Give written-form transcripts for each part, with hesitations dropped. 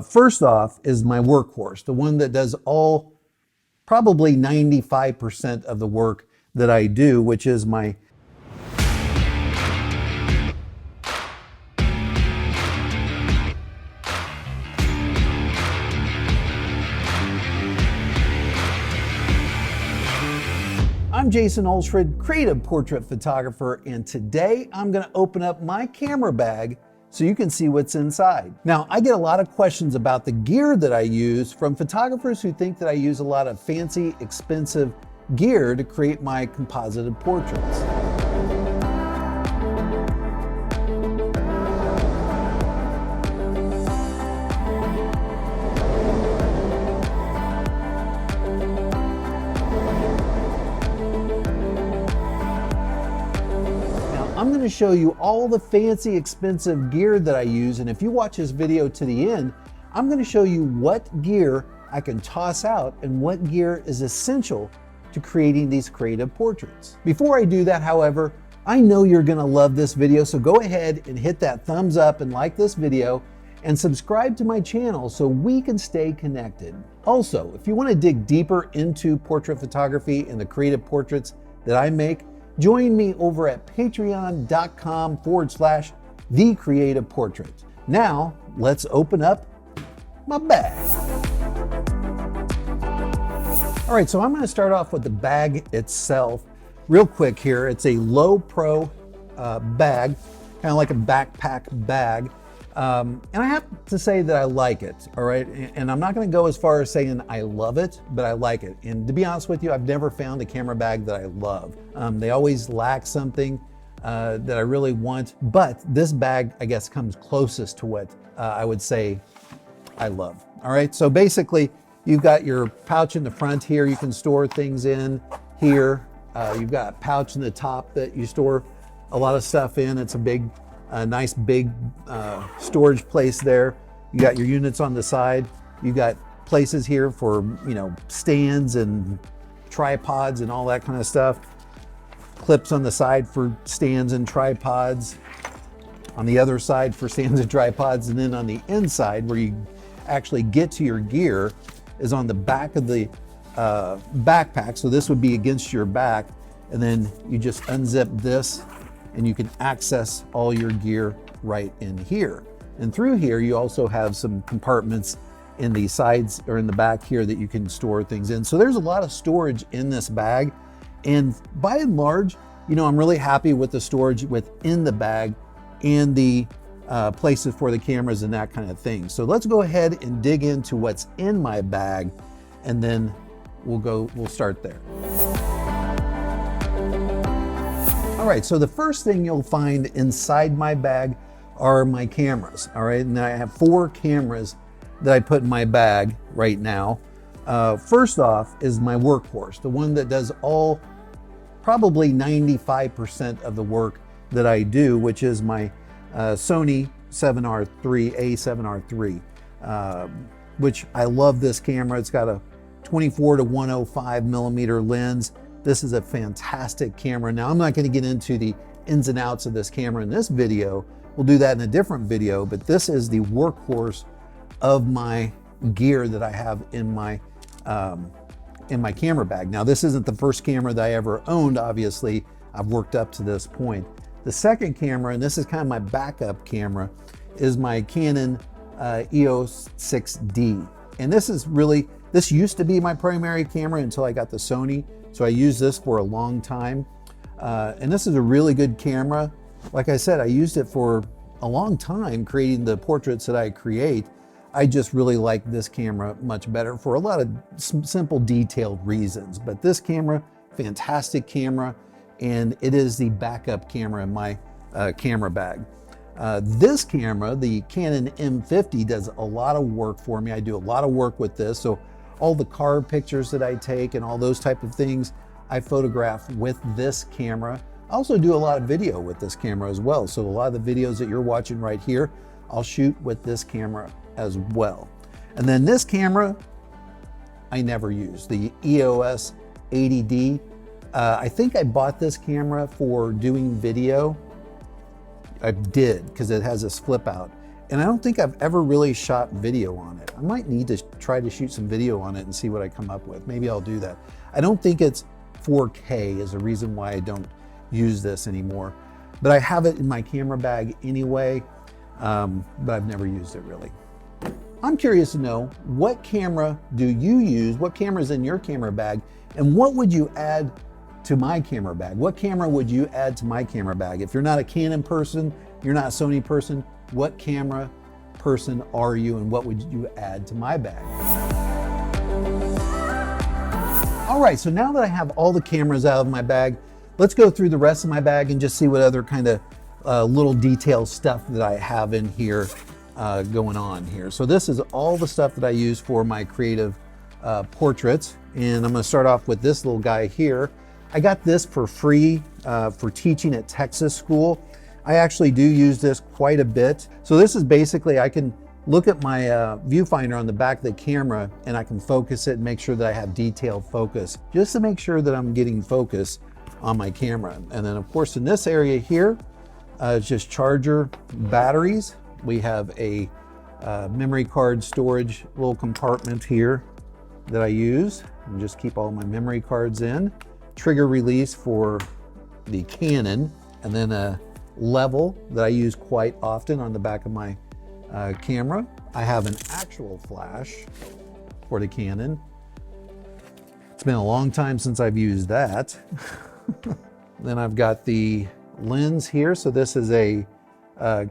First off is my workhorse, the one that does probably 95% of the work that I do, which is my I'm Jason Olsford, creative portrait photographer, and today I'm going to open up my camera bag so you can see what's inside. Now, I get a lot of questions about the gear that I use from photographers who think that I use a lot of fancy, expensive gear to create my composited portraits. I'm going to show you all the fancy, expensive gear that I use, and if you watch this video to the end, I'm going to show you what gear I can toss out and what gear is essential to creating these creative portraits. Before I do that, however, I know you're going to love this video, so go ahead and hit that thumbs up and like this video and subscribe to my channel so we can stay connected. Also, if you want to dig deeper into portrait photography and the creative portraits that I make, join me over at patreon.com/thecreativeportrait. Now, let's open up my bag. All right, so I'm going to start off with the bag itself. Real quick here, it's a low pro bag, kind of like a backpack bag. And I have to say that I like it, all right? And I'm not gonna go as far as saying I love it, but I like it. And to be honest with you, I've never found a camera bag that I love. They always lack something that I really want, but this bag, I guess, comes closest to what I would say I love, all right? So basically, you've got your pouch in the front here, you can store things in here. You've got a pouch in the top that you store a lot of stuff in. It's a nice big storage place there. You got your units on the side. You got places here for, stands and tripods and all that kind of stuff. Clips on the side for stands and tripods. On the other side for stands and tripods. And then on the inside where you actually get to your gear is on the back of the backpack. So this would be against your back. And then you just unzip this and you can access all your gear right in here. And through here, you also have some compartments in the sides or in the back here that you can store things in. So there's a lot of storage in this bag. And by and large, I'm really happy with the storage within the bag and the places for the cameras and that kind of thing. So let's go ahead and dig into what's in my bag, and then we'll start there. All right, so the first thing you'll find inside my bag are my cameras, all right? And I have 4 cameras that I put in my bag right now. First off is my workhorse, the one that does probably 95% of the work that I do, which is my Sony A7R III, which I love this camera. It's got a 24-105 millimeter lens. This is a fantastic camera. Now, I'm not going to get into the ins and outs of this camera in this video. We'll do that in a different video, but this is the workhorse of my gear that I have in my camera bag. Now, this isn't the first camera that I ever owned. Obviously, I've worked up to this point. The second camera, and this is kind of my backup camera, is my Canon EOS 6D. And this used to be my primary camera until I got the Sony. So I used this for a long time. And this is a really good camera. Like I said, I used it for a long time creating the portraits that I create. I just really like this camera much better for a lot of simple, detailed reasons. But this camera, fantastic camera, and it is the backup camera in my camera bag. This camera, the Canon M50, does a lot of work for me. I do a lot of work with this. So all the car pictures that I take and all those type of things, I photograph with this camera. I also do a lot of video with this camera as well. So a lot of the videos that you're watching right here, I'll shoot with this camera as well. And then this camera, I never use, the EOS 80D. I think I bought this camera for doing video. I did, because it has this flip out. And I don't think I've ever really shot video on it. I might need to try to shoot some video on it and see what I come up with. Maybe I'll do that. I don't think it's 4K is the reason why I don't use this anymore. But I have it in my camera bag anyway, but I've never used it really. I'm curious to know, what camera do you use? What camera's in your camera bag? And what would you add to my camera bag? What camera would you add to my camera bag? If you're not a Canon person, you're not a Sony person, what camera person are you and what would you add to my bag? All right, so now that I have all the cameras out of my bag, let's go through the rest of my bag and just see what other kind of little detail stuff that I have in here going on here. So this is all the stuff that I use for my creative portraits. And I'm gonna start off with this little guy here. I got this for free for teaching at Texas school. I actually do use this quite a bit. So this is basically, I can look at my viewfinder on the back of the camera and I can focus it and make sure that I have detailed focus, just to make sure that I'm getting focus on my camera. And then of course in this area here, it's just charger batteries. We have a memory card storage little compartment here that I use and just keep all my memory cards in. Trigger release for the Canon, and then a level that I use quite often on the back of my camera. I have an actual flash for the Canon. It's been a long time since I've used that. Then I've got the lens here. So this is a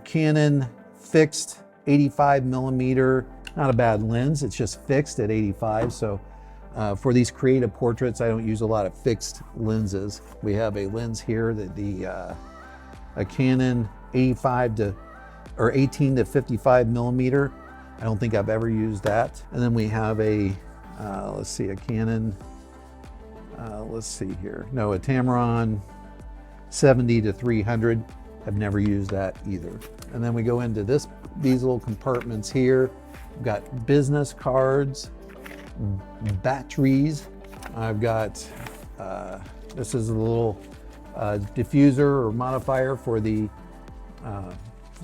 Canon fixed 85 millimeter, not a bad lens. It's just fixed at 85. So for these creative portraits, I don't use a lot of fixed lenses. We have a lens here that a Canon 85 to or 18 to 55 millimeter. I don't think I've ever used that. And then we have a let's see, a Canon. Let's see here. No, a Tamron 70 to 300. I've never used that either. And then we go into these little compartments here. We've got business cards, batteries. I've got, this is a little diffuser or modifier for the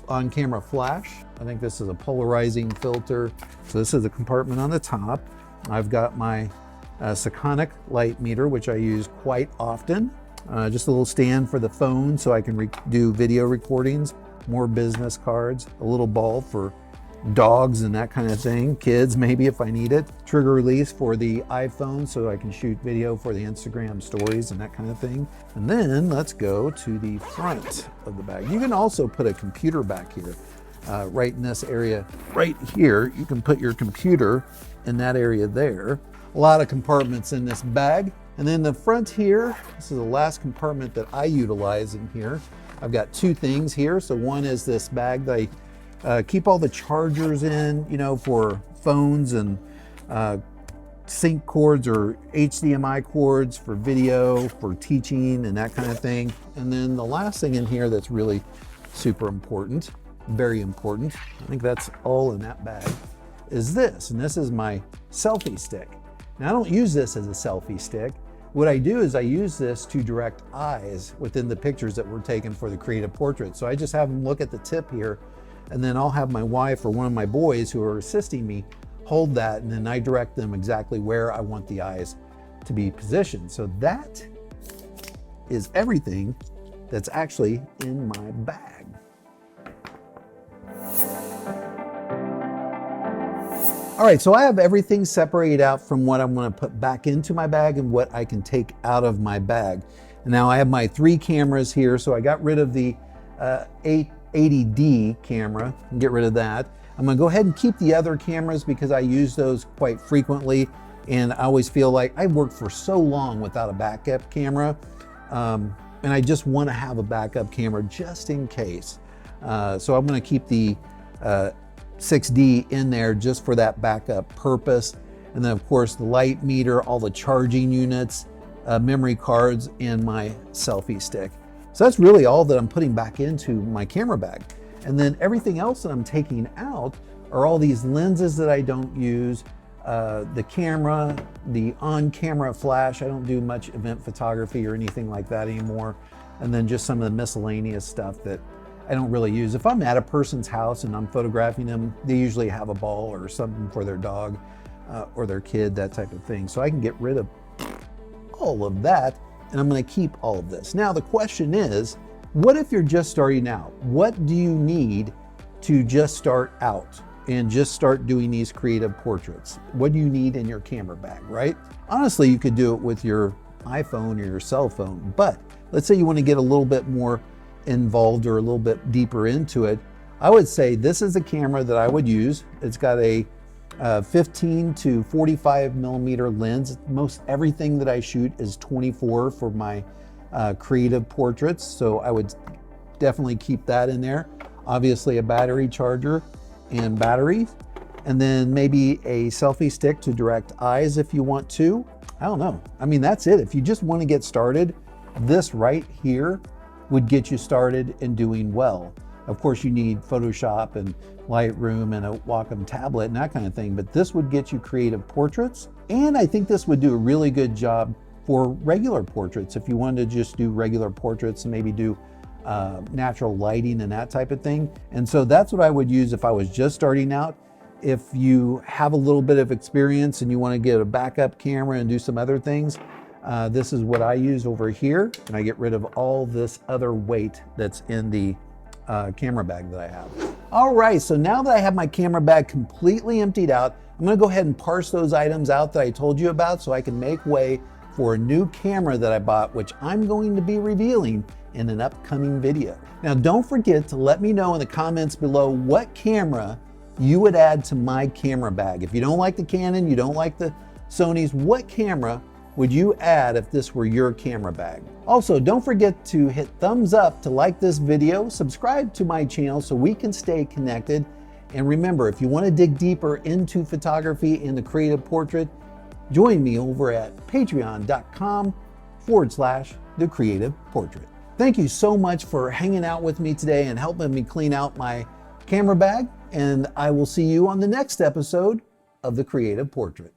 on-camera flash. I think this is a polarizing filter. So this is a compartment on the top. I've got my Sekonic light meter, which I use quite often. Just a little stand for the phone so I can do video recordings, more business cards, a little ball for dogs and that kind of thing, kids maybe if I need it. Trigger release for the iPhone so I can shoot video for the Instagram stories and that kind of thing. And then let's go to the front of the bag. You can also put a computer back here, right in this area. Right here, you can put your computer in that area there. A lot of compartments in this bag. And then the front here, this is the last compartment that I utilize in here. I've got two things here. So one is this bag that I keep all the chargers in, you know, for phones and sync cords or HDMI cords for video, for teaching and that kind of thing. And then the last thing in here that's really super important, very important, I think that's all in that bag, is this. And this is my selfie stick. Now I don't use this as a selfie stick. What I do is I use this to direct eyes within the pictures that we're taking for the creative portrait. So I just have them look at the tip here, and then I'll have my wife or one of my boys who are assisting me hold that, and then I direct them exactly where I want the eyes to be positioned. So that is everything that's actually in my bag. All right, so I have everything separated out from what I'm gonna put back into my bag and what I can take out of my bag. And now I have my 3 cameras here, so I got rid of the 880D camera and get rid of that. I'm gonna go ahead and keep the other cameras because I use those quite frequently, and I always feel like I've worked for so long without a backup camera, and I just wanna have a backup camera just in case. So I'm gonna keep the 6D in there just for that backup purpose. And then of course the light meter, all the charging units, memory cards, and my selfie stick. So that's really all that I'm putting back into my camera bag. And then everything else that I'm taking out are all these lenses that I don't use, the camera, the on-camera flash. I don't do much event photography or anything like that anymore. And then just some of the miscellaneous stuff that I don't really use. If I'm at a person's house and I'm photographing them, they usually have a ball or something for their dog or their kid, that type of thing. So I can get rid of all of that, and I'm going to keep all of this. Now the question is, what if you're just starting out? What do you need to just start out and just start doing these creative portraits? What do you need in your camera bag, right? Honestly, you could do it with your iPhone or your cell phone, but let's say you want to get a little bit more involved or a little bit deeper into it. I would say this is a camera that I would use. It's got a 15 to 45 millimeter lens. Most everything that I shoot is 24 for my creative portraits, so I would definitely keep that in there. Obviously a battery charger and batteries, and then maybe a selfie stick to direct eyes if you want to. I don't know. I mean, that's it. If you just want to get started, this right here would get you started in doing well. Of course, you need Photoshop and Lightroom and a Wacom tablet and that kind of thing, but this would get you creative portraits. And I think this would do a really good job for regular portraits. If you wanted to just do regular portraits and maybe do natural lighting and that type of thing. And so that's what I would use if I was just starting out. If you have a little bit of experience and you want to get a backup camera and do some other things, this is what I use over here, and I get rid of all this other weight that's in the camera bag that I have. All right, so now that I have my camera bag completely emptied out, I'm gonna go ahead and parse those items out that I told you about so I can make way for a new camera that I bought, which I'm going to be revealing in an upcoming video. Now, don't forget to let me know in the comments below what camera you would add to my camera bag. If you don't like the Canon, you don't like the Sony's, what camera would you add if this were your camera bag? Also, don't forget to hit thumbs up to like this video, subscribe to my channel so we can stay connected. And remember, if you want to dig deeper into photography and the creative portrait, join me over at patreon.com/thecreativeportrait. Thank you so much for hanging out with me today and helping me clean out my camera bag. And I will see you on the next episode of The Creative Portrait.